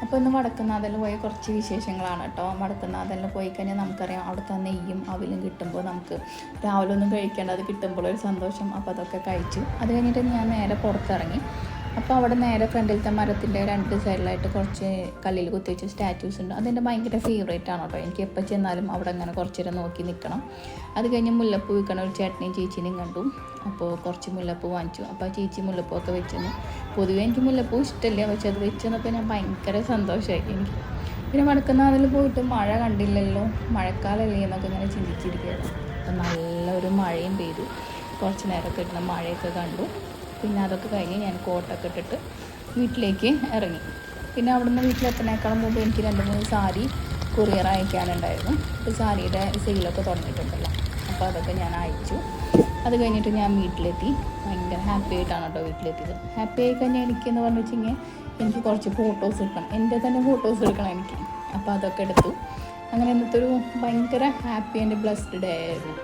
അപ്പോൾ ഇന്ന് വടക്കുന്നാഥനിൽ പോയ കുറച്ച് വിശേഷങ്ങളാണ് കേട്ടോ. വടക്കുന്നാഥനിൽ പോയി കഴിഞ്ഞാൽ നമുക്കറിയാം അവിടുത്തെ നെയ്യും അവിലും കിട്ടുമ്പോൾ നമുക്ക് രാവിലെ ഒന്നും കഴിക്കേണ്ട, അത് കിട്ടുമ്പോഴൊരു സന്തോഷം. അപ്പോൾ അതൊക്കെ കഴിച്ചു. അത് കഴിഞ്ഞിട്ട് ഞാൻ നേരെ പുറത്തിറങ്ങി. അപ്പോൾ അവിടെ നേരെ ഫ്രണ്ടിലത്തെ മരത്തിൻ്റെ 2 സൈഡിലായിട്ട് കുറച്ച് കല്ലിൽ കുത്തിവെച്ച സ്റ്റാറ്റ്യൂസ് ഉണ്ട്. അതെൻ്റെ ഭയങ്കര ഫേവറേറ്റ് ആണ് കേട്ടോ. എനിക്ക് എപ്പോൾ ചെന്നാലും അവിടെ അങ്ങനെ കുറച്ച് നേരം നോക്കി നിൽക്കണം. അത് കഴിഞ്ഞ് മുല്ലപ്പൂ വിൽക്കണ ഒരു ചേട്ടനെയും ചേച്ചീനെയും കണ്ടു. അപ്പോൾ കുറച്ച് മുല്ലപ്പൂ വാങ്ങിച്ചു. അപ്പോൾ ചേച്ചി മുല്ലപ്പൂ ഒക്കെ വെച്ചെന്ന്. പൊതുവേ എനിക്ക് മുല്ലപ്പൂ ഇഷ്ടമില്ല, പക്ഷെ അത് വെച്ചെന്നപ്പോൾ ഞാൻ ഭയങ്കര സന്തോഷമായി എനിക്ക്. പിന്നെ വടക്കുന്നാഥനിൽ പോയിട്ട് മഴ കണ്ടില്ലല്ലോ, മഴക്കാലമല്ലേ എന്നൊക്കെ ഇങ്ങനെ ചിന്തിച്ചിരിക്കുകയാണ്. അപ്പോൾ നല്ലൊരു മഴയും പെയ്തു. കുറച്ച് നേരം കിട്ടുന്ന മഴയൊക്കെ കണ്ടു. പിന്നെ അതൊക്കെ കഴിഞ്ഞ് ഞാൻ കോട്ടൊക്കെ ഇട്ടിട്ട് വീട്ടിലേക്ക് ഇറങ്ങി. പിന്നെ അവിടുന്ന് വീട്ടിലെത്തുന്നേക്കാളും മുമ്പ് എനിക്ക് 2-3 സാരി കൊറിയർ അയക്കാനുണ്ടായിരുന്നു. അപ്പോൾ സാരിയുടെ സെയിലൊക്കെ തുടങ്ങിയിട്ടുണ്ടല്ലോ, അപ്പോൾ അതൊക്കെ ഞാൻ അയച്ചു. അത് കഴിഞ്ഞിട്ട് ഞാൻ വീട്ടിലെത്തി. ഭയങ്കര ഹാപ്പി ആയിട്ടാണ് കേട്ടോ വീട്ടിലെത്തിയത്. ഹാപ്പി ആയി കഴിഞ്ഞാൽ എനിക്കെന്ന് പറഞ്ഞു വെച്ചെങ്കിൽ എനിക്ക് കുറച്ച് ഫോട്ടോസ് എടുക്കണം, എൻ്റെ തന്നെ ഫോട്ടോസ് എടുക്കണം എനിക്ക്. അപ്പോൾ അതൊക്കെ എടുത്തു. അങ്ങനെ ഇന്നത്തെ ഒരു ഭയങ്കര ഹാപ്പി ആൻഡ് ബ്ലെസ്ഡ് ഡേ ആയിരുന്നു.